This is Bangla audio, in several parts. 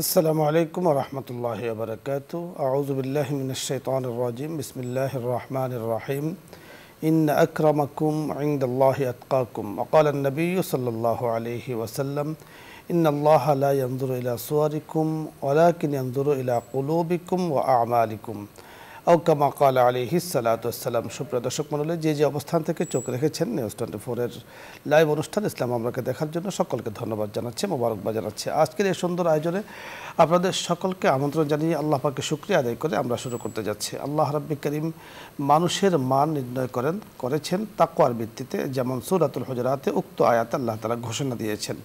আসসালামু আলাইকুম ওয়া রাহমাতুল্লাহি ওয়া বারাকাতুহু। আউযু বিল্লাহি মিনাশ শাইতানির রাজিম। বিসমিল্লাহির রহমানির রহিম। ইন্না আকরামাকুম ইনদাল্লাহি আতকাকুম। ওয়া ক্বালা an-নাবিয়্যু সাল্লাল্লাহু আলাইহি ওয়াসাল্লাম ইন্নাল্লাহা লা ইয়ানজুরু ইলা সুওয়ারিকুম ওয়ালাকিন ইয়ানজুরু ইলা কুলুবিকুম ওয়া আ'মালিকুম। আও কামা ক্বালা আলাইহিস সালাতু ওয়াসসালাম। সুপ্রিয় দর্শক মণ্ডলী, যে অবস্থান থেকে চোখ রেখেছেন নিউজ 24 এর লাইভ অনুষ্ঠান ইসলাম আমরাকে দেখার জন্য সকলকে ধন্যবাদ জানাচ্ছি, মোবারকবাদ জানাচ্ছি। আজকের এই সুন্দর আয়োজনে আপনাদের সকলকে আমন্ত্রণ জানিয়ে আল্লাহ পাকে শুকরিয়া আদায় করে আমরা শুরু করতে যাচ্ছি। আল্লাহ রাব্বি করিম মানুষের মান নির্ণয় করেছেন তাকওয়ার ভিত্তিতে। যেমন সূরাতুল হুজুরাতে উক্ত আয়াতে আল্লাহ তাআলা ঘোষণা দিয়েছেন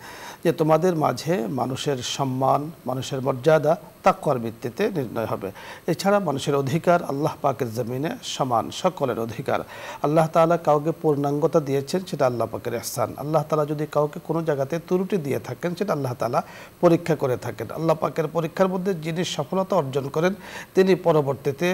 যে তোমাদের মাঝে মানুষের সম্মান, মানুষের মর্যাদা তাকওয়ার ভিত্তিতে নির্ণয় হবে। এছাড়া মানুষের অধিকার আল্লাহ পাকের জমিনে সমান, সকলের অধিকার। আল্লাহ তাআলা কাউকে পূর্ণাঙ্গতা দিয়েছেন, সেটা আল্লাহ পাকের ইহসান। আল্লাহ তাআলা যদি কাউকে কোনো জায়গাতে ত্রুটি দিয়ে থাকেন, সেটা আল্লাহ তাআলা পরীক্ষা করে থাকেন। আল্লাহ পাকের পরীক্ষার মধ্যে যিনি সফলতা অর্জন করেন তিনি পরবর্তীতে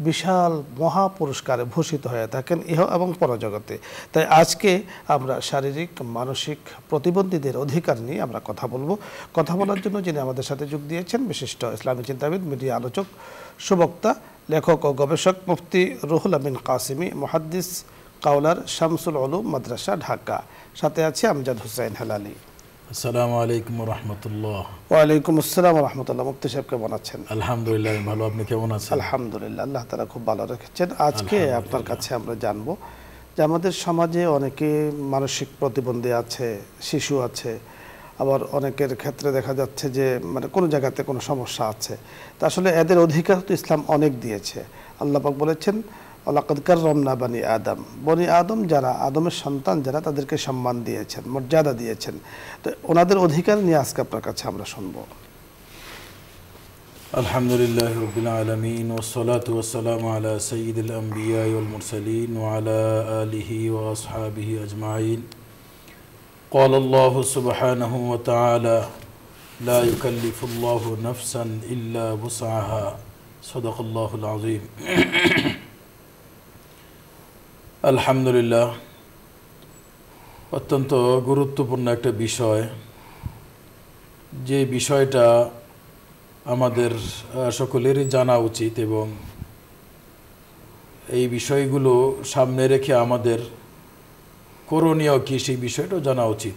বিশাল মহা পুরস্কারে ভূষিত হয়ে থাকেন ইহ এবং পরজগতে। তাই আজকে আমরা শারীরিক মানসিক প্রতিবন্ধীদের অধিকার নিয়ে আমরা কথা বলবো। কথা বলার জন্য যিনি আমাদের সাথে যোগ দিয়েছেন বিশিষ্ট ইসলামী চিন্তাবিদ, মিডিয়া আলোচক, সুবক্তা, লেখক ও গবেষক মুফতি রুহুল আমিন কাসিমি, মুহাদ্দিস, কাওলার, শামসুল উলুম মাদ্রাসা, ঢাকা। সাথে আছে আমজাদ হোসেন হেলালি। আসসালামু আলাইকুম ওয়া রাহমাতুল্লাহ। ওয়া আলাইকুম আসসালাম ওয়া রাহমাতুল্লাহ। মুফতি সাহেব কেমন আছেন? আলহামদুলিল্লাহ ভালো, আপনি কেমন আছেন? আলহামদুলিল্লাহ, আল্লাহ তাআলা খুব ভালো রেখেছেন। আজকে আপনার কাছে আমরা জানবো যে আমাদের সমাজে অনেকে মানসিক প্রতিবন্ধী আছে, শিশু আছে, আবার অনেকের ক্ষেত্রে দেখা যাচ্ছে যে কোনো জায়গাতে কোনো সমস্যা আছে। তা আসলে এদের অধিকার তো ইসলাম অনেক দিয়েছে। আল্লাহ পাক বলেছেন ওয়ালাকাদ কাররামনা বানি আদম। বনি আদম যারা, আদমের সন্তান যারা, তাদেরকে সম্মান দিয়েছেন, মর্যাদা দিয়েছেন। তো ওনাদের অধিকার নিয়ে আজকে আপনার কাছে আমরা শুনবো। আলহামদুলিল্লাহি রাব্বিল আলামিন ওয়াসসালাতু ওয়াসসালামু আলা সাইয়্যিদিল আমবিয়া ওয়াল মুরসালিন ওয়া আলা আলিহি ওয়া আসহাবিহি আজমাইন। قال الله سبحانه وتعالى لا يكلف الله نفسا إلا وسعها صدق الله العظيم। আলহামদুলিল্লাহ, অত্যন্ত গুরুত্বপূর্ণ একটা বিষয়, যে বিষয়টা আমাদের সকলেরই জানা উচিত এবং এই বিষয়গুলো সামনে রেখে আমাদের করণীয় কি সেই বিষয়টাও জানা উচিত।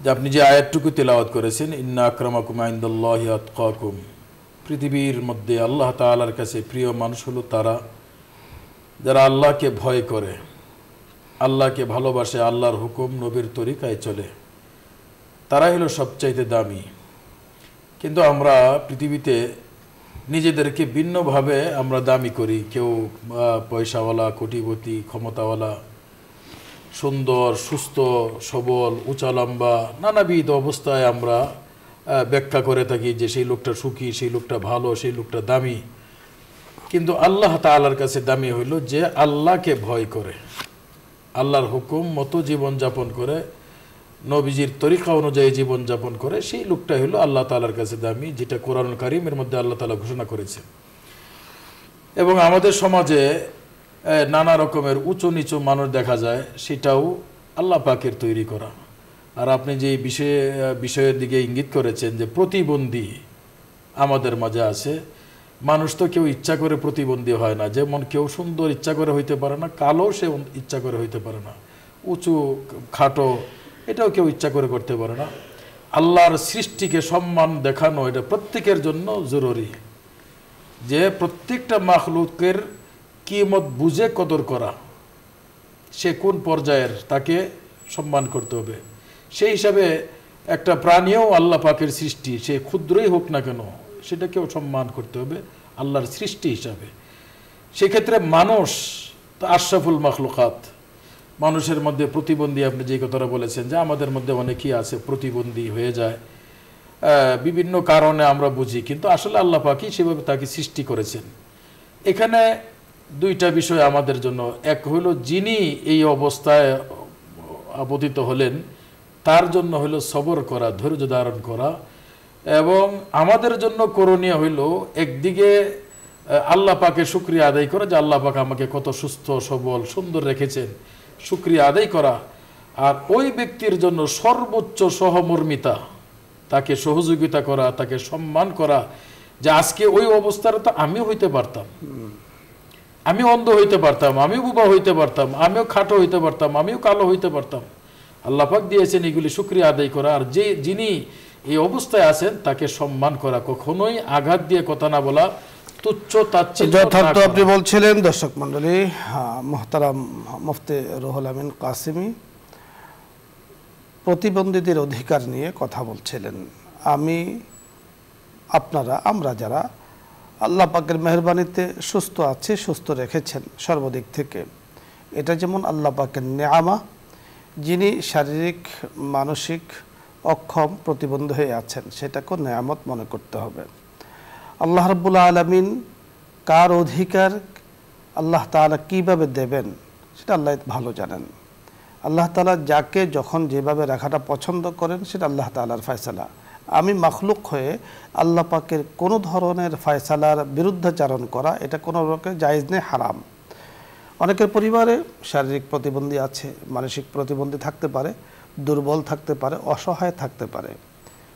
যে আপনি যে আয়াতটুকু তেলাওয়াত করেছেন, ইন্না আকরামাকুম ইনদাল্লাহি আতকাকুম, পৃথিবীর মধ্যে আল্লাহ তাআলার কাছে প্রিয় মানুষ হলো তারা যারা আল্লাহকে ভয় করে, আল্লাহকে ভালোবাসে, আল্লাহর হুকুম নবীর তরিকায় চলে, তারাই হলো সবচাইতে দামি। কিন্তু আমরা পৃথিবীতে নিজেদেরকে ভিন্নভাবে আমরা দামি করি। কেউ পয়সাওয়ালা, কোটিপতি, ক্ষমতাওয়ালা, সুন্দর, সুস্থ, সবল, উঁচা লম্বা, নানাবিধ অবস্থায় আমরা ব্যাখ্যা করে থাকি যে সেই লোকটা সুখী, সেই লোকটা ভালো, সেই লোকটা দামি। কিন্তু আল্লাহ তাআলার কাছে দামি হইল যে আল্লাহকে ভয় করে, আল্লাহর হুকুম মতো জীবনযাপন করে, নবীজির তরিকা অনুযায়ী জীবনযাপন করে, সেই লোকটা হলো আল্লাহ তাআলার কাছে দামি, যেটা কোরআনুল কারীমের মধ্যে আল্লাহ তাআলা ঘোষণা করেছে। এবং আমাদের সমাজে নানা রকমের উঁচু নিচু মানুষ দেখা যায়, সেটাও আল্লাহ পাকের তৈরি করা। আর আপনি যে বিষয়ের দিকে ইঙ্গিত করেছেন যে প্রতিবন্ধী আমাদের মাঝে আছে, মানুষ তো কেউ ইচ্ছা করে প্রতিবন্ধী হয় না। যেমন কেউ সুন্দর ইচ্ছা করে হইতে পারে না, কালো সে ইচ্ছা করে হইতে পারে না, উঁচু খাটো এটাও কেউ ইচ্ছা করে করতে পারে না। আল্লাহর সৃষ্টিকে সম্মান দেখানো এটা প্রত্যেকের জন্য জরুরি, যে প্রত্যেকটা মাখলুকের কিমত বুঝে কদর করা, সে কোন পর্যায়ের তাকে সম্মান করতে হবে। সেই হিসাবে একটা প্রাণীও আল্লাহ পাকের সৃষ্টি, সে ক্ষুদ্রই হোক না কেন সেটাকেও সম্মান করতে হবে আল্লাহর সৃষ্টি হিসাবে। সেক্ষেত্রে মানুষ আশরাফুল মাখলুকাত, মানুষের মধ্যে প্রতিবন্ধী, আপনি যে কথাটা বলেছেন যে আমাদের মধ্যে অনেকেই আছে প্রতিবন্ধী হয়ে যায়, বিভিন্ন কারণে আমরা বুঝি, কিন্তু আসলে আল্লাহ পাকই সেভাবে তাকে সৃষ্টি করেছেন। এখানে দুইটা বিষয় আমাদের জন্য, এক হলো যিনি এই অবস্থায় আপতিত হলেন তার জন্য হলো সবর করা, ধৈর্য ধারণ করা। এবং আমাদের জন্য করণীয় হইল একদিকে আল্লাহ পাকে শুকরিয়া আদায় করা, যে আল্লাহ পাক আমাকে কত সুস্থ সবল সুন্দর রেখেছেন, শুকরিয়া আদায় করা। আর ওই ব্যক্তির জন্য সর্বোচ্চ সহমর্মিতা তাকে সহযোগিতা করা, তাকে সম্মান করা, যে আজকে ওই অবস্থাটা তো আমিও হইতে পারতাম, আমি অন্ধ হইতে পারতাম, আমিও বোবা হইতে পারতাম, আমিও খাটো হইতে পারতাম, আমিও কালো হইতে পারতাম। আল্লাহ পাক দিয়েছেন এগুলি শুকরিয়া আদায় করা, আর যিনি এই অবস্থায় আছেন তাকে সম্মান করা, কখনোই আঘাত দিয়ে কথা না বলা, তুচ্ছ তাচ্ছিল্য না যথার্থ করা। আপনি বলছিলেন। দর্শক মণ্ডলী, মুহতারাম মুফতি রুহুল আমিন কাসিমি প্রতিবন্ধীদের অধিকার নিয়ে কথা বলছিলেন। আমরা যারা আল্লাহ পাকের মেহেরবানিতে সুস্থ আছি, সুস্থ রেখেছেন সর্বদিক থেকে, এটা যেমন আল্লাহ পাকের নেয়ামা, যিনি শারীরিক মানসিক অক্ষম প্রতিবন্ধী হয়ে আছেন সেটাকেও নেয়ামত মনে করতে হবে। আল্লাহ রাব্বুল আলামিন কার অধিকার আল্লাহ তাআলা কিভাবে দেবেন সেটা আল্লাহ ভালো জানেন। আল্লাহ তাআলা যাকে যখন যেভাবে রাখাটা পছন্দ করেন সেটা আল্লাহ তাআলার ফয়সালা। আমি মাখলুক হয়ে আল্লাহ পাকের কোনো ধরনের ফয়সালার বিরুদ্ধাচারণ করা এটা কোনো রকম জায়েজ নেই, হারাম। অনেকের পরিবারে শারীরিক প্রতিবন্ধী আছে, মানসিক প্রতিবন্ধী থাকতে পারে, দুর্বল থাকতে পারে, অসহায় থাকতে পারে।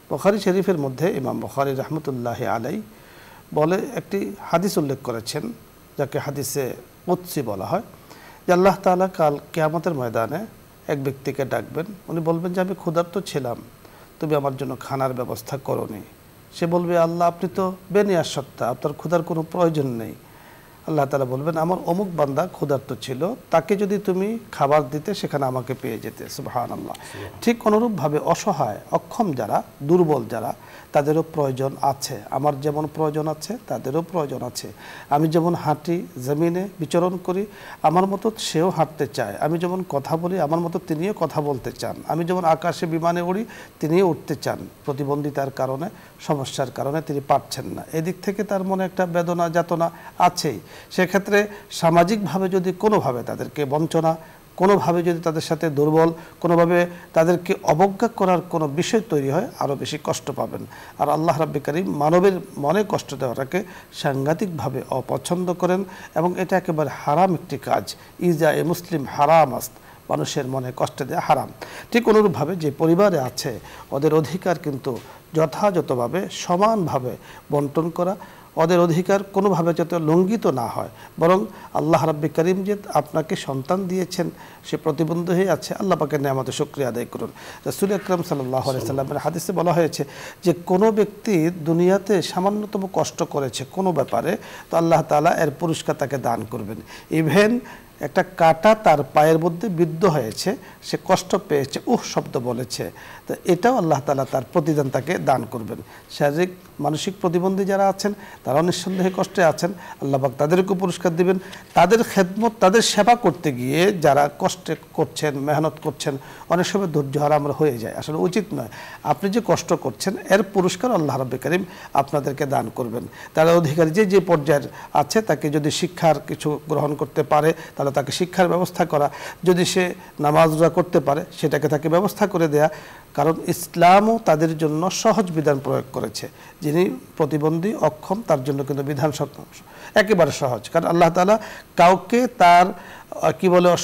বুখারী শরীফের মধ্যে ইমাম বুখারী রাহমাতুল্লাহি আলাইহি বলে একটি হাদিস উল্লেখ করেছেন, যাকে হাদিসে কুদসি বলা হয়, যে আল্লাহ তাআলা কাল কিয়ামতের ময়দানে এক ব্যক্তিকে ডাকবেন। উনি বলবেন যে আমি ক্ষুধার্ত ছিলাম, তুমি আমার জন্য খানার ব্যবস্থা করোনি। সে বলবে, আল্লাহ আপনি তো বেনিয়াস সত্তা, আপনার ক্ষুধার কোনো প্রয়োজন নেই। আল্লাহ তাআলা বলবেন, আমার অমুক বান্দা ক্ষুধার্ত ছিল, তাকে যদি তুমি খাবার দিতে সেখানে আমাকে পেয়ে যেতে। সুবহানাল্লাহ। ঠিক অনুরূপভাবে অসহায় অক্ষম যারা, দুর্বল যারা, তাদেরও প্রয়োজন আছে। আমার যেমন প্রয়োজন আছে তাদেরও প্রয়োজন আছে। আমি যেমন হাঁটি, জমিনে বিচরণ করি, আমার মতো সেও হাঁটতে চায়। আমি যেমন কথা বলি, আমার মতো তিনিও কথা বলতে চান। আমি যেমন আকাশে বিমানে উড়ি, তিনিও উঠতে চান। প্রতিবন্ধিতার কারণে, সমস্যার কারণে তিনি পারছেন না। এদিক থেকে তার মনে একটা বেদনা যাতনা আছেই। সেক্ষেত্রে সামাজিকভাবে যদি কোনোভাবে তাদেরকে বঞ্চনা, কোনোভাবে যদি তাদের সাথে দুর্বল, কোনোভাবে তাদেরকে অবজ্ঞা করার কোনো বিষয় তৈরি হয়, আরও বেশি কষ্ট পাবেন। আর আল্লাহ রাব্বুল কারীম মানবের মনে কষ্ট দেওয়াটাকে সাংঘাতিকভাবে অপছন্দ করেন, এবং এটা একেবারে হারাম একটি কাজ। ইজা এ মুসলিম হারাম আস্ত, মানুষের মনে কষ্ট দেওয়া হারাম। ঠিক অনুরূপভাবে যে পরিবারে আছে ওদের অধিকার কিন্তু যথাযথভাবে সমানভাবে বন্টন করা, ওদের অধিকার কোনোভাবে যাতে লঙ্ঘিত না হয়, বরং আল্লাহ রাব্বুল কারীম যে আপনাকে সন্তান দিয়েছেন, সে প্রতিবন্ধী হয়ে আছে, আল্লাহ পাকের নেয়ামতের শুকরিয়া আদায় করুন। রাসূল আকরাম সাল্লাল্লাহু আলাইহি সাল্লামের হাদিসে বলা হয়েছে যে কোনো ব্যক্তি দুনিয়াতে সামান্যতম কষ্ট করেছে কোনো ব্যাপারে, তো আল্লাহ তাআলা এর পুরস্কার তাকে দান করবেন। ইভেন একটা কাঁটা তার পায়ের মধ্যে বিদ্ধ হয়েছে, সে কষ্ট পেয়েছে, শব্দ বলেছে, তো এটাও আল্লাহ তাআলা তার প্রতিদান তাকে দান করবেন। শারীরিক মানসিক প্রতিবন্ধী যারা আছেন তারা নিঃসন্দেহে কষ্টে আছেন, আল্লাহ পাক তাদেরকেও পুরস্কার দিবেন। তাদের খেদমত, তাদের সেবা করতে গিয়ে যারা কষ্টে করছেন, মেহনত করছেন, অনেক সময় ধৈর্য হারা আমরা হয়ে যায়, আসলে উচিত নয়। আপনি যে কষ্ট করছেন এর পুরস্কার আল্লাহ রাব্বুল কারীম আপনাদেরকে দান করবেন। তারা অধিকারী যে পর্যায়ের আছে, তাকে যদি শিক্ষার কিছু গ্রহণ করতে পারে তাহলে তাকে শিক্ষার ব্যবস্থা করা, যদি সে নামাজ রোজা করতে পারে সেটাকে তাকে ব্যবস্থা করে দেয়া। কারণ ইসলামও তাদের জন্য সহজ বিধান প্রয়োগ করেছে। যিনি প্রতিবন্ধী অক্ষম তার জন্য কিন্তু বিধান একেবারে সহজ, কারণ আল্লাহ তাআলা কাউকে তার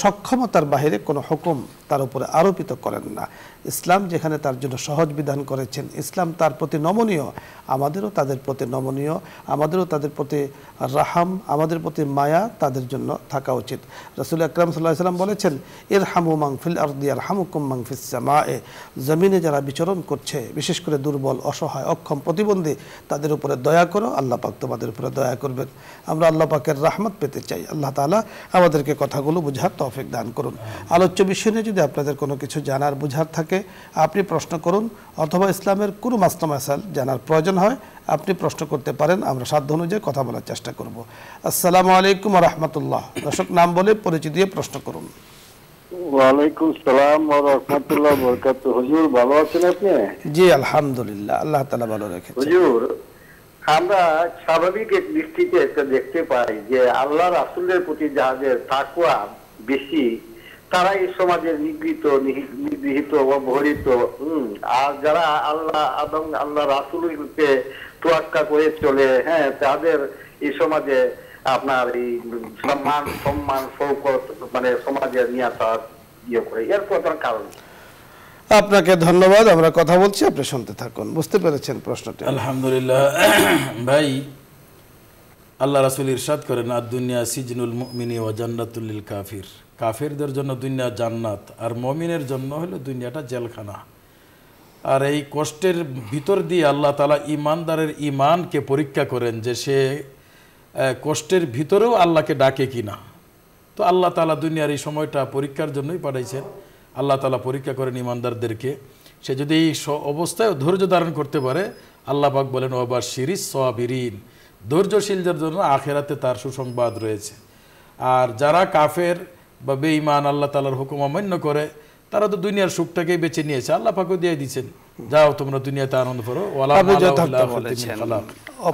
সক্ষমতার বাহিরে কোনো হুকুম তার উপরে আরোপিত করেন না। ইসলাম যেখানে তার জন্য সহজ বিধান করেছেন, ইসলাম তার প্রতি নমনীয়, আমাদেরও তাদের প্রতি নমনীয়, আমাদেরও তাদের প্রতি রাহাম, আমাদের প্রতি মায়া তাদের জন্য থাকা উচিত। রাসূল আকরাম সাল্লাল্লাহু আলাইহি ওয়াসাল্লাম বলেছেন, ইরহামু মান ফিল আরদি ইয়ারহামুকুম মান ফিস সামায়ে, জমিনে যারা বিচরণ করছে, বিশেষ করে দুর্বল, অসহায়, অক্ষম, প্রতিবন্ধী, তাদের উপরে দয়া করো, আল্লাহ পাক তোমাদের উপরে দয়া করবেন। আমরা আল্লাহ পাকের রহমত পেতে চাই। আল্লাহ তাআলা আমাদেরকে কথাগুলো বুঝার তৌফিক দান করুন। আলোচ্য বিষয় নিয়ে যদি আপনাদের কোনো কিছু জানার বুঝার থাকে আপনি প্রশ্ন করুন, অথবা ইসলামের কোনো মাসলা মাসাইল জানার প্রয়োজন হয় আপনি প্রশ্ন করতে পারেন, আমরা সাধ্য অনুযায়ী কথা বলার চেষ্টা করব। আসসালামু আলাইকুম ওয়া রাহমাতুল্লাহ। দর্শক নাম বলে পরিচয় দিয়ে প্রশ্ন করুন। ওয়ালাইকুম সালাম ওয়া রাহমাতুল্লাহি ওয়া বারাকাতুহু। হুজুর ভালো আছেন আপনি? জি আলহামদুলিল্লাহ, আল্লাহ তাআলা ভালো রেখেছেন। হুজুর, আমরা স্বাভাবিক এক দৃষ্টিতে একটা দেখতে পাই যে আল্লাহ রাসূলের প্রতি যাদের তাকওয়া বেশি, তারা এই সমাজে নিগৃহীত অবহেলিত, আর যারা আল্লাহ এবং আল্লাহ রাসূলকে তোয়াক্কা করে চলে, তাদের এই সমাজে আপনার এই সম্মান শৌকত মানে সমাজে নিয়ে আসা করে, এর প্রধান কারণ। আপনাকে ধন্যবাদ। আমরা কথা বলছি, আপনি শুনতে থাকুন। বুঝতে পেরেছেন প্রশ্নটি? আলহামদুলিল্লাহ। ভাই, আল্লাহ রাসূল ইরশাদ করেন, আদ-দুনিয়া সিজনুল মুমিনি ওয়া জান্নাতুল লিল কাফির। কাফেরদের জন্য দুনিয়া জান্নাত, আর মুমিনের জন্য হলো দুনিয়াটা জেলখানা। আর এই কষ্টের ভিতর দিয়ে আল্লাহ তাআলা ঈমানদারের ঈমানকে পরীক্ষা করেন যে সে কষ্টের ভিতরেও আল্লাহকে ডাকে কিনা। তো আল্লাহ তাআলা দুনিয়ার এই সময়টা পরীক্ষার জন্যই পাঠাইছেন। আল্লাহ তাআলা পরীক্ষা করেন ঈমানদারদেরকে। সে যদি এই অবস্থায় ধৈর্য ধারণ করতে পারে, আল্লাহ পাক বলেন ওয়াবাশশিরিস সাবিরিন, ধৈর্যশীলদের জন্য আখিরাতে তার সুসংবাদ রয়েছে। আর যারা কাফের বা বেঈমান, আল্লাহ তাআলার হুকুম অমান্য করে, তারা তো দুনিয়ার সুখটাকেই বেছে নিয়েছে। আল্লাহ পাকও দিয়ে দিয়েছেন, যাও তোমরা দুনিয়াতে আনন্দ করো,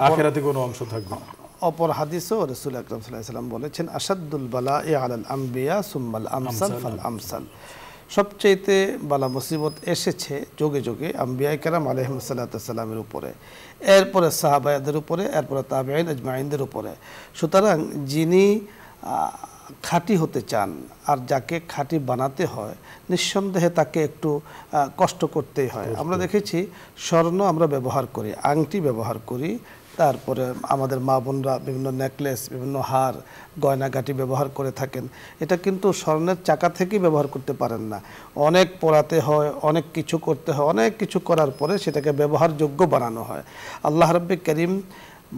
আখিরাতে কোনো অংশ থাকবে না। অপর হাদিসও রাসূল আকরাম সাল্লাল্লাহু আলাইহি ওয়াসাল্লাম বলেছেন, আসাদুল বালাই আলাল আম্বিয়া সুম্মাল আমসাল ফাল আমসাল। সবচেয়ে বালা মুসিবত এসেছে যোগে যোগে আম্বিয়ায়ে কেরাম আলাইহিস সালাতু ওয়াস সালামের উপরে, এরপরে সাহাবাদের উপরে, এরপরে তাবেঈন আজমাইনদের উপরে। সুতরাং যিনি খাঁটি হতে চান আর যাকে খাঁটি বানাতে হয়, নিঃসন্দেহে তাকে একটু কষ্ট করতেই হয়। আমরা দেখেছি স্বর্ণ আমরা ব্যবহার করি, আংটি ব্যবহার করি, তারপরে আমাদের মা বোনরা বিভিন্ন নেকলেস, বিভিন্ন হার, গয়নাগাটি ব্যবহার করে থাকেন। এটা কিন্তু স্বর্ণের চাকা থেকেই ব্যবহার করতে পারেন না, অনেক পোড়াতে হয়, অনেক কিছু করতে হয়, অনেক কিছু করার পরে সেটাকে ব্যবহারযোগ্য বানানো হয়। আল্লাহ রাব্বুল কারীম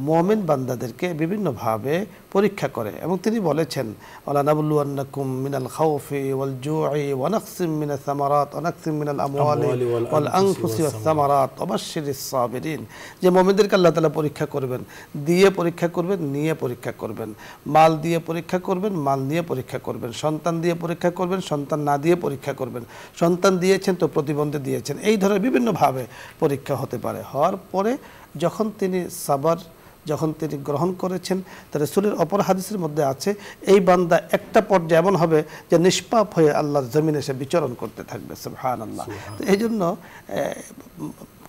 মুমিন বান্দাদেরকে বিভিন্নভাবে পরীক্ষা করে এবং তিনি বলেছেন, ওয়ালা নাবলুওয়ান্নাকুম মিনাল খাউফি ওয়াল জুই ওয়া নাকসিম মিনাস সামারাত ওয়া নাকসিম মিনাল আমওয়ালি ওয়াল আনফুসি ওয়াস সামারাত ওয়া বাশশিরিস সাবিরিন। যে মুমিনদেরকে আল্লাহ তাআলা পরীক্ষা করবেন, দিয়ে পরীক্ষা করবেন, নিয়ে পরীক্ষা করবেন, মাল দিয়ে পরীক্ষা করবেন, মাল নিয়ে পরীক্ষা করবেন, সন্তান দিয়ে পরীক্ষা করবেন, সন্তান না দিয়ে পরীক্ষা করবেন, সন্তান দিয়েছেন তো প্রতিবন্ধী দিয়েছেন, এই ধরনের বিভিন্নভাবে পরীক্ষা হতে পারে। হওয়ার পরে যখন তিনি সাবর, যখন তিনি গ্রহণ করেছেন, তার রাসূলের অপর হাদিসের মধ্যে আছে, এই বান্দা একটা পর্যায়ে এমন হবে যে নিষ্পাপ হয়ে আল্লাহর জমিনে সে বিচরণ করতে থাকবে। সুবহানাল্লাহ। তো এই জন্য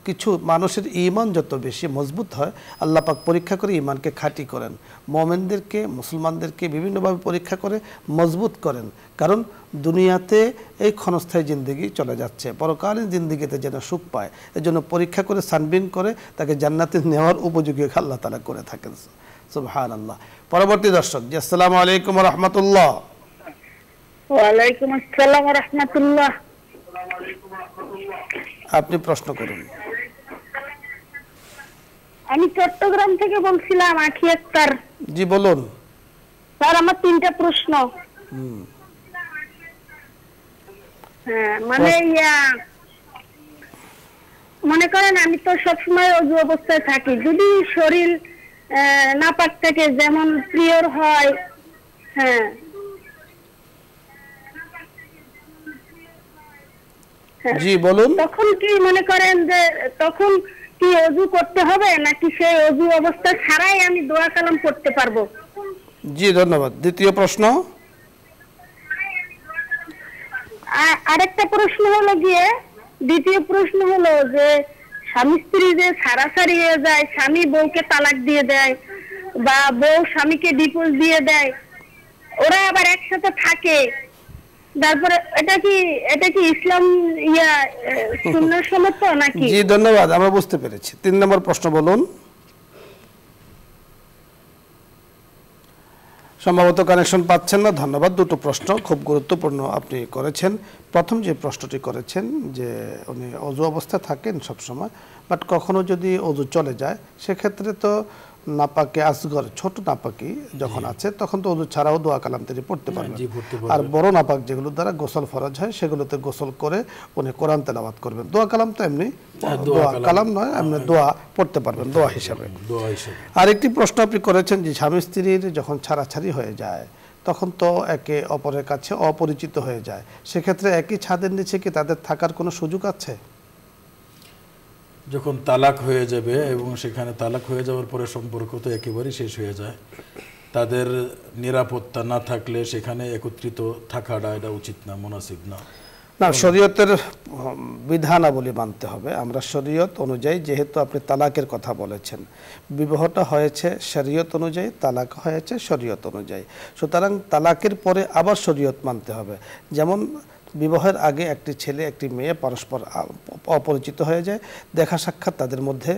কিছু মানুষের ঈমান যত বেশি মজবুত হয়, আল্লাহ পাক পরীক্ষা করে ঈমানকে খাঁটি করেন, মুমিনদেরকে, মুসলমানদেরকে বিভিন্নভাবে পরীক্ষা করে মজবুত করেন। কারণ দুনিয়াতে এই ক্ষণস্থায়ী জিন্দেগি চলে যাচ্ছে, পরকালীন জিন্দেগিতে যেন সুখ পায়, এজন্য পরীক্ষা করে ছানবিন করে তাকে জান্নাতে নেওয়ার উপযোগী আল্লাহ তাআলা করে থাকেন। সুবহানাল্লাহ। পরবর্তী দর্শক জি, আসসালামু আলাইকুম ওয়া রাহমাতুল্লাহ। ওয়া আলাইকুম আসসালাম ওয়া রাহমাতুল্লাহ। আপনি প্রশ্ন করুন। আমি চট্টগ্রাম থেকে বলছিলাম, আখি আক্তার। জি বলুন। স্যার, আমার 3টা প্রশ্ন। হ্যাঁ, মানে মনে করেন আমি তো সবসময় অজু অবস্থায় থাকি, যদি শরীর নাপাক থাকে, যেমন প্রিয়র হয়, হ্যাঁ, জি বলুন। তখন কি মনে করেন যে তখন কি অজু করতে হবে, নাকি সেই অজু অবস্থা ছাড়াই আমি দোয়া কালাম পড়তে পারবো? জি ধন্যবাদ। দ্বিতীয় প্রশ্ন। আরেকটা প্রশ্ন হলো গিয়ে, দ্বিতীয় প্রশ্ন হলো যে স্বামী স্ত্রী যে ছাড়াছাড়ি হয়ে যায়, স্বামী বউকে তালাক দিয়ে দেয় বা বউ স্বামীকে ডিভোর্স দিয়ে দেয়, ওরা আবার একসাথে থাকে, তারপরে এটা কি ইসলাম সুন্নাহ সম্মত নাকি? জি ধন্যবাদ, আমরা বুঝতে পেরেছি। 3 নম্বর প্রশ্ন বলুন। সম্ভবত কানেকশন পাচ্ছেন না, ধন্যবাদ। দুটো প্রশ্ন খুব গুরুত্বপূর্ণ আপনি করেছেন। প্রথম যে প্রশ্নটি করেছেন যে উনি অজু অবস্থায় থাকেন সবসময়, বাট কখনো যদি অজু চলে যায়, সেক্ষেত্রে তো নাপাকে আসগর, ছোট নাপাকি যখন আছে, তখন তো অজু ছাড়াও দোয়া কালাম তিনি পড়তে পারবেন। আর বড় নাপাক যেগুলো দ্বারা গোসল ফরজ হয়, সেগুলোতে গোসল করে উনি কোরআন তেলাওয়াত করবেন। দোয়া কালাম তো এমনি দোয়া কালাম নয়, এমনি দোয়া পড়তে পারবেন দোয়া হিসাবে। আরেকটি প্রশ্ন আপনি করেছেন যে স্বামী স্ত্রীর যখন ছাড়াছাড়ি হয়ে যায়, তখন তো একে অপরের কাছে অপরিচিত হয়ে যায়, সেক্ষেত্রে একই ছাদের নিচে কি তাদের থাকার কোনো সুযোগ আছে? যখন তালাক হয়ে যাবে এবং সেখানে তালাক হয়ে যাওয়ার পরে সম্পর্ক তো একেবারেই শেষ হয়ে যায়, তাদের নিরাপত্তা না থাকলে সেখানে একত্রিত থাকাটা এটা উচিত না, মুনাসিব না। না, শরীয়তের বিধানাবলী মানতে হবে। আমরা শরীয়ত অনুযায়ী, যেহেতু আপনি তালাকের কথা বলেছেন, বিবাহটা হয়েছে শরীয়ত অনুযায়ী, তালাক হয়েছে শরীয়ত অনুযায়ী, সুতরাং তালাকের পরে আবার শরীয়ত মানতে হবে। যেমন বিবাহের আগে একটি ছেলে একটি মেয়ে পরস্পর অপরিচিত হয়ে যায়, দেখা সাক্ষাৎ তাদের মধ্যে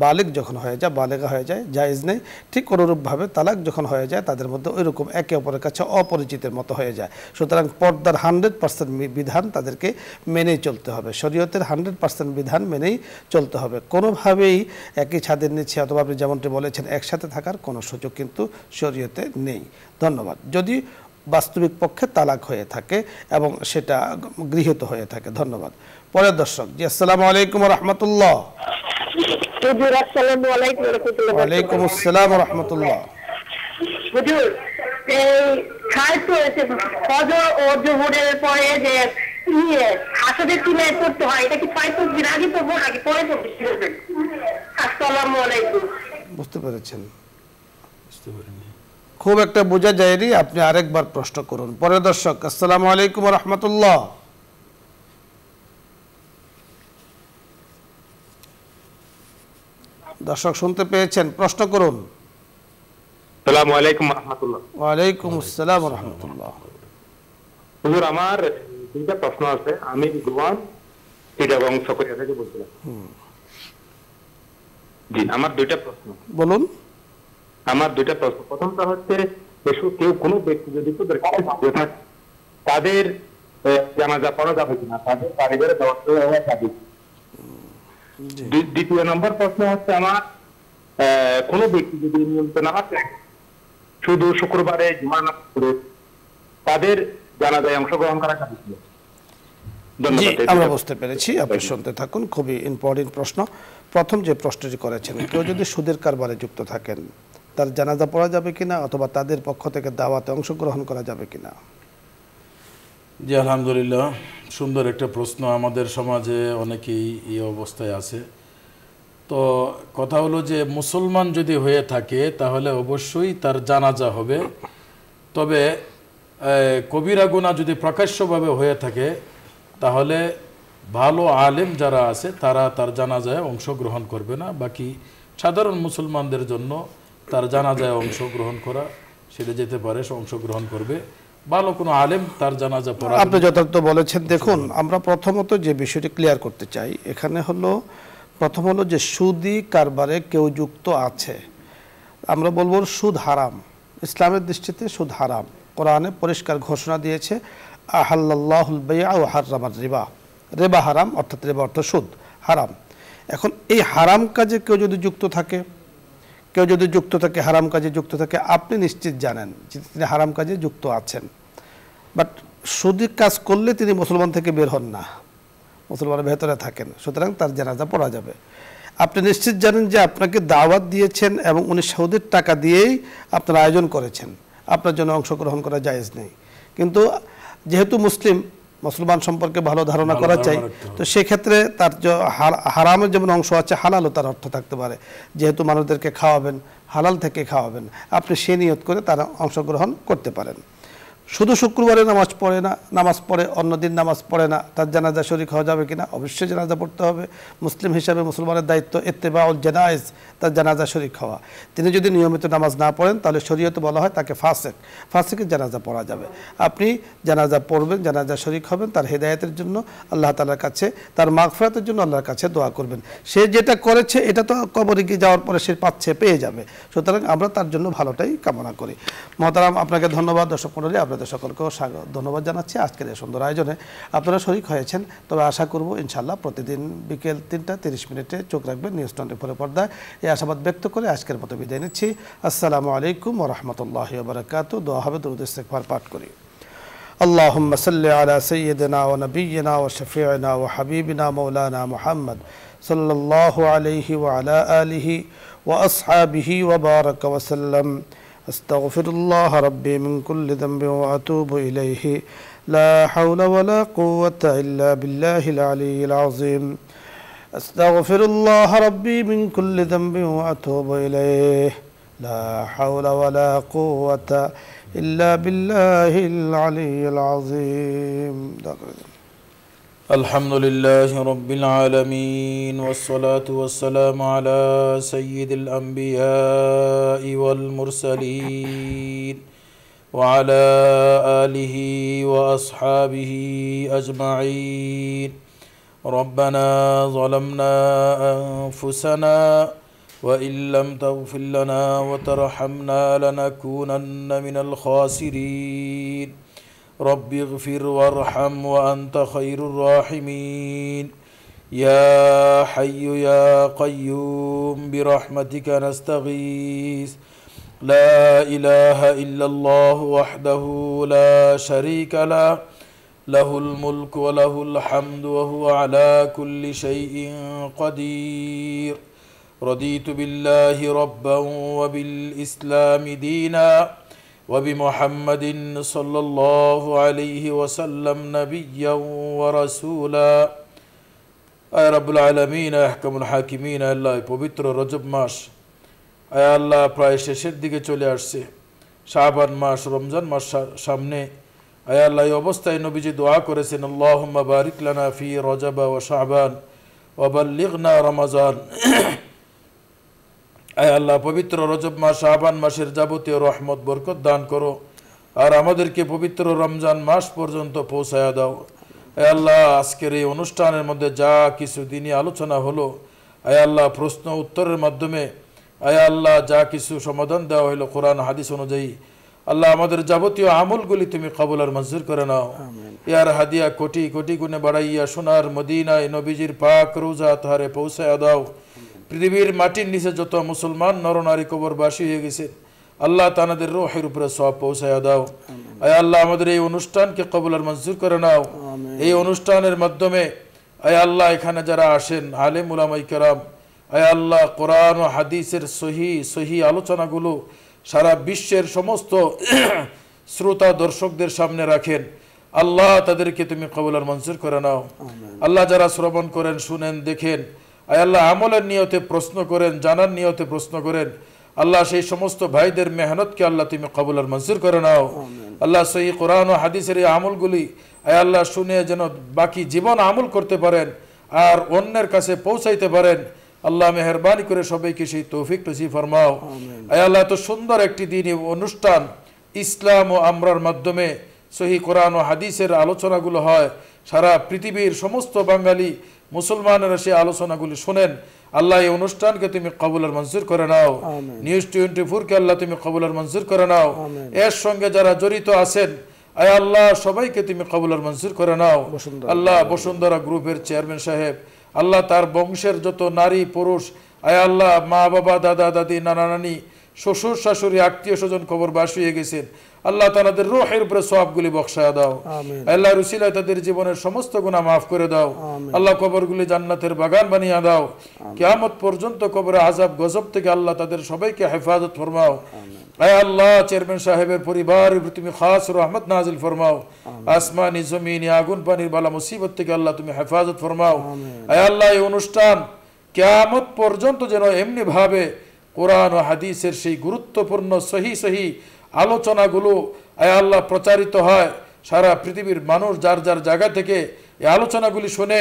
বালেগ যখন হয়ে যায়, বালেগা হয়ে যায়, জায়েজ নেই। ঠিক অনুরূপভাবে তালাক যখন হয়ে যায় তাদের মধ্যে ওইরকম একে অপরের কাছে অপরিচিতের মতো হয়ে যায়। সুতরাং পর্দার 100% বিধান তাদেরকে মেনেই চলতে হবে, শরীয়তের 100% বিধান মেনেই চলতে হবে। কোনোভাবেই একই ছাদের নিচে অথবা আপনি যেমনটি বলেছেন একসাথে থাকার কোনো সুযোগ কিন্তু শরীয়তে নেই। ধন্যবাদ। যদি বাস্তবিক পক্ষে তালাক হয়ে থাকে এবং সেটা গৃহীত হয়ে থাকে। ধন্যবাদ। পরের দর্শক, জি আসসালামু আলাইকুম ওয়া রাহমাতুল্লাহ। হুজুর আসসালামু আলাইকুম ওয়া রাহমাতুল্লাহ। ওয়া আলাইকুম আসসালাম ওয়া রাহমাতুল্লাহ। হুজুর এই খায়তো এসে ফজর ও জোহরের পরে যে হাসাদের তিলাওয়াত করতে হয়, এটা কি পাইতো দিন আগে পড়বো নাকি পরে পড়বো? আসসালামু আলাইকুম। বুঝতে পেরেছেন? বুঝতে পারিনি। খুব একটা বোঝা যায়নি, আপনি আরেকবার প্রশ্ন করুন। পরের দর্শক, আসসালামু আলাইকুম ওয়া রাহমাতুল্লাহ। দর্শক শুনতে পেয়েছেন? প্রশ্ন করুন। আসসালামু আলাইকুম ওয়া রাহমাতুল্লাহ। ওয়া আলাইকুম আসসালাম ওয়া রাহমাতুল্লাহ। হুজুর, আমার দুইটা প্রশ্ন আছে। আমি গোয়ান চিটাগং সকরিয়া থেকে বলছিলাম। জি, আমার দুইটা প্রশ্ন। বলুন। আমার দুইটা প্রশ্ন। প্রথমটা হচ্ছে, কেউ কোনো ব্যক্তি যদি তাদের জানাজা পড়া যাবে কিনা, তাদের পারিবারিক ব্যবস্থা হওয়া যাবে। দ্বিতীয় নম্বর প্রশ্ন হচ্ছে আমার, কোনো ব্যক্তি যদি নিয়মিত নামাজ পড়ে শুধু শুক্রবারে জুমার নামাজ পড়ে তাদের জানাজায় অংশগ্রহণ করা যাবে কিনা? জি, আমরা বুঝতে পেরেছি, আপনি শুনতে থাকুন। খুবই ইম্পর্টেন্ট প্রশ্ন। প্রথম যে প্রশ্নটি করেছেন, কেউ যদি সুদের কারবারে যুক্ত থাকেন তার জানাজা পড়া যাবে কিনা অথবা তাদের পক্ষ থেকে দাওয়াতে অংশগ্রহণ করা যাবে কিনা? জি আলহামদুলিল্লাহ, সুন্দর একটা প্রশ্ন। আমাদের সমাজে অনেকেই এই অবস্থায় আছে। তো কথা হলো যে মুসলমান যদি হয়ে থাকে তাহলে অবশ্যই তার জানাজা হবে। তবে কবিরা গুনাহ যদি প্রকাশ্যভাবে হয়ে থাকে তাহলে ভালো আলেম যারা আছে তারা তার জানাজায় অংশগ্রহণ করবে না। বাকি সাধারণ মুসলমানদের জন্য তার জানাজায় অংশগ্রহণ করা, সেটা যেতে পারে, সে অংশগ্রহণ করবে। ভালো কোনো আলেম তার জানাজা পড়া। আপনি যথার্থ বলেছেন। দেখুন, আমরা প্রথমত যে বিষয়টি ক্লিয়ার করতে চাই এখানে হলো, প্রথম হলো যে সুদি কারবারে কেউ যুক্ত আছে, আমরা বলবো সুদ হারাম। ইসলামের দৃষ্টিতে সুদ হারাম। কোরআনে পরিষ্কার ঘোষণা দিয়েছে, আহাল্লাল্লাহুল বাইআ ওয়া হাররামার রিবা। রিবা হারাম, অর্থাৎ রিবা অর্থ সুদ হারাম। এখন এই হারাম কাজে কেউ যদি যুক্ত থাকে, হারাম কাজে যুক্ত থাকে, আপনি নিশ্চিত জানেন যে তিনি হারাম কাজে যুক্ত আছেন। বাট সুদি কাজ করলে তিনি মুসলমান থেকে বের হন না, মুসলমানের ভেতরে থাকেন, সুতরাং তার জানাজা পড়া যাবে। আপনি নিশ্চিত জানেন যে আপনাকে দাওয়াত দিয়েছেন এবং উনি সৌদির টাকা দিয়েই আপনার আয়োজন করেছেন, আপনার জন্য অংশগ্রহণ করা জায়েজ নেই। কিন্তু যেহেতু মুসলমান সম্পর্কে ভালো ধারণা করা চাই, তো সেক্ষেত্রে তার হারামের যেমন অংশ আছে, হালালও তার অর্থ থাকতে পারে। যেহেতু মানুষদেরকে খাওয়াবেন, হালাল থেকে খাওয়াবেন, আপনি সে নিয়ত করে তারা অংশগ্রহণ করতে পারেন। শুধু শুক্রবারে নামাজ পড়ে অন্যদিন নামাজ পড়ে না, তার জানাজা শরীক হওয়া যাবে কিনা? অবশ্যই জানাজা পড়তে হবে। মুসলিম হিসাবে মুসলমানের দায়িত্ব ইত্তেবাউল জানায়েজ, তার জানাজা শরীক হওয়া। তিনি যদি নিয়মিত নামাজ না পড়েন তাহলে শরীয়তে বলা হয় তাকে ফাসিকের জানাজা পড়া যাবে। আপনি জানাজা পড়বেন, জানাজা শরীক হবেন, তার হেদায়েতের জন্য আল্লাহ তাআলার কাছে, তার মাগফিরাতের জন্য আল্লাহর কাছে দোয়া করবেন। সে যেটা করেছে এটা তো কবরে গিয়ে যাওয়ার পরে সে পেয়ে যাবে। সুতরাং আমরা তার জন্য ভালোটাই কামনা করি। মহতারাম, আপনাকে ধন্যবাদ। দর্শক মণ্ডলী, আপনাদের সকলকেও ধন্যবাদ জানাচ্ছি আজকের এই সুন্দর আয়োজনে। আপনারা শরীক হয়েছেন, তবে আশা করব ইনশাআল্লাহ প্রতিদিন বিকেল 3টা 30 চোখ রাখবেন নিউজ 24 পর্দায়। এই আশাবাদ ব্যক্ত করে আজকের মতো বিদায় নিচ্ছি। আসসালামু আলাইকুম ওয়া রাহমাতুল্লাহি ওয়া বারাকাতুহু। দোয়া হবে, দরুদ ইস্তিগফার পাঠ করি। اللهم صل على سيدنا ونبينا وشفيعنا وحبيبنا مولانا محمد صلى الله عليه وعلى آله وأصحابه وبارك وسلم. أستغفر الله ربي من كل ذنب وأتوب إليه. لا حول ولا قوة إلا بالله العلي العظيم. أستغفر الله ربي من كل ذنب وأتوب إليه. لا حول ولا قوة إلا بالله العلي العظيم. الحمد لله رب العالمين والصلاة والسلام على سيد الأنبياء والمرسلين وعلى آله وأصحابه أجمعين. ربنا ظلمنا أنفسنا وإن لم تغفر لنا وترحمنا لنكونن من الخاسرين. رب اغفر وارحم وأنت خير الراحمين. يا حي يا قيوم برحمتك نستغيث. لا إله إلا الله وحده لا شريك له له الملك وله الحمد وهو على كل شيء قدير. رضيت بالله ربا وبالإسلام دينا وبمحمد صلى الله عليه وسلم نبيا ورسولا. আয় রব্বুল আলামিন, আহকামুল হাকিমিন, আল্লাহ পবিত্র রজব মাস আয় আল্লাহ প্রায় শেষের দিকে চলে আসছে। শাবান মাস, রমজান মাস সামনে। আয় আল্লাহ এই অবস্থায় নবীজি দোয়া করেছেন, আল্লাহুম্মা বারিক লানা ফি রজব ওয়া শাবান ওয়া বাল্লিগনা রমাজান। আয় আল্লাহ পবিত্র রজব মাস, শাবান মাসের যাবতীয় রহমত বরকত দান করো, আর আমাদেরকে পবিত্র রমজান মাস পর্যন্ত পৌঁছায়া দাও। আয় আল্লাহ আজকের এই অনুষ্ঠানের মধ্যে যা কিছু দিনই আলোচনা হলো, আয় আল্লাহ প্রশ্ন উত্তরের মাধ্যমে আয় আল্লাহ যা কিছু সমাধান দেওয়া হলো কোরআন হাদিস অনুযায়ী, আল্লাহ আমাদের যাবতীয় আমলগুলি তুমি কবুল আর মঞ্জুর করে নাও। ইয়ার হাদিয়া কোটি কোটি গুণে বাড়াইয়া সোনার মদিনায় নবীজির পাক রোজা তাহারে পৌঁছায়া দাও। পৃথিবীর মাটির নিচে যত মুসলমান নরনারী কবরবাসী হয়ে গেছে, আল্লাহ তাদের রূহের উপরে সওয়াব পৌঁছায়া দাও। আয় আল্লাহ আমাদের এই অনুষ্ঠানকে কবুল আর মঞ্জুর করে নাও। এই অনুষ্ঠানের মাধ্যমে আয় আল্লাহ এখানে যারা আসেন আলেম উলামায়ে কেরাম, আয় আল্লাহ কোরআন ও হাদিসের সহি আলোচনাগুলো সারা বিশ্বের সমস্ত শ্রোতা দর্শকদের সামনে রাখেন। আল্লাহ তাদেরকে তুমি কবুল আর মঞ্জুর করে নাও। আল্লাহ যারা শ্রবণ করেন, শুনেন, দেখেন, আয় আল্লাহ আমলের নিয়তে প্রশ্ন করেন, জানার নিয়তে প্রশ্ন করেন, আল্লাহ সেই সমস্ত ভাইদের মেহনতকে আল্লাহ তুমি কবুল আর মঞ্জুর করে নাও। আল্লাহ সহি কোরআন ও হাদিসের এই আমলগুলি আয় আল্লাহ শুনে যেন বাকি জীবন আমল করতে পারেন আর অন্যের কাছে পৌঁছাইতে পারেন। আল্লাহ মেহরবানি করে সবাইকে সেই তৌফিক নসিব ফরমাও। আয় আল্লাহ এত সুন্দর একটি দিনই অনুষ্ঠান ইসলাম ও আমরার মাধ্যমে সহি কোরআন ও হাদিসের আলোচনাগুলো হয়, সারা পৃথিবীর সমস্ত বাঙালি মুসলমানেরা সেই আলোচনাগুলি শোনেন। আল্লাহ এই অনুষ্ঠানকে তুমি কবুল আর মঞ্জুর করে নাও। নিউজ 24 কে আল্লাহ তুমি কবুল আর মঞ্জুর করে নাও। এর সঙ্গে যারা জড়িত আছেন আয় আল্লাহ সবাইকে তুমি কবুল আর মঞ্জুর করে নাও। আল্লাহ বসুন্ধরা গ্রুপের চেয়ারম্যান সাহেব, আল্লাহ তার বংশের যত নারী পুরুষ, আয় আল্লাহ মা বাবা দাদা দাদি নানা নানি শ্বশুর শাশুড়ি আত্মীয় স্বজন কবরবাসী হয়ে গেছেন, আল্লাহ তাদের রূহের উপরে সওয়াবগুলি বখশায়া দাও। আল্লাহ রুসিলায় তাদের জীবনের সমস্ত গুনাহ মাফ করে দাও। আল্লাহ কবরগুলি জান্নাতের বাগান বানিয়ে দাও। কিয়ামত পর্যন্ত কবরে আযাব গজব থেকে আল্লাহ তাদের সবাইকে হেফাজত ফরমাও। আয় আল্লাহ চেয়ারম্যান সাহেবের পরিবারের উপর তুমি খাস রহমত নাজিল ফরমাও। আসমানি জমিনি আগুন পানির বালা মুসিবত থেকে আল্লাহ তুমি হেফাজত ফরমাও। আয় আল্লাহ এই অনুষ্ঠান কিয়ামত পর্যন্ত যেন এমনি ভাবে কোরআন ও হাদিসের সেই গুরুত্বপূর্ণ সহি আলোচনাগুলো আয় আল্লাহ প্রচারিত হয়, সারা পৃথিবীর মানুষ যার যার জায়গা থেকে এই আলোচনাগুলি শুনে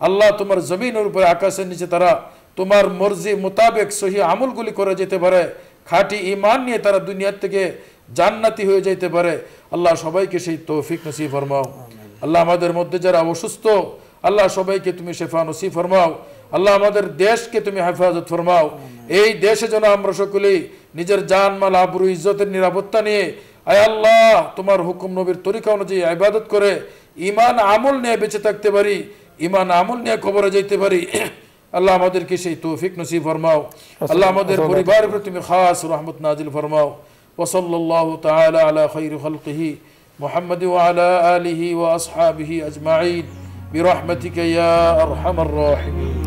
আল্লাহ তোমার জমিনের উপরে আকাশের নিচে তারা তোমার মর্জি মোতাবেক সহি আমলগুলি করে যেতে পারে, খাঁটি ঈমান নিয়ে তারা দুনিয়া থেকে জান্নাতি হয়ে যেতে পারে। আল্লাহ সবাইকে সেই তৌফিক নসিব ফরমাও। আল্লাহ আমাদের মধ্যে যারা অসুস্থ, আল্লাহ সবাইকে তুমি শেফা নসিব ফরমাও। আল্লাহ আমাদের দেশকে তুমি হেফাজত ফরমাও। এই দেশে যেন আমরা সকলেই নিজের জান মাল আবরু ইজ্জতের নিরাপত্তা নিয়ে আয় আল্লাহ তোমার হুকুম নবীর তরিকা অনুযায়ী ইবাদত করে ঈমান আমল নিয়ে বেঁচে থাকতে পারি, ঈমান আমল নিয়ে কবরে যেতে পারি। আল্লাহ আমাদেরকে সেই তৌফিক নসিব ফরমাও। আল্লাহ আমাদের পরিবারের প্রতি তুমি খাস রহমত নাজিল ফরমাও। ওয়া সাল্লাল্লাহু তাআলা আলা খায়রি খালকিহি মুহাম্মদ ওয়া আলা আলিহি ওয়া আসহাবিহি আজমাইন বিরহমাতিকা ইয়া আরহামার রাহিমিন।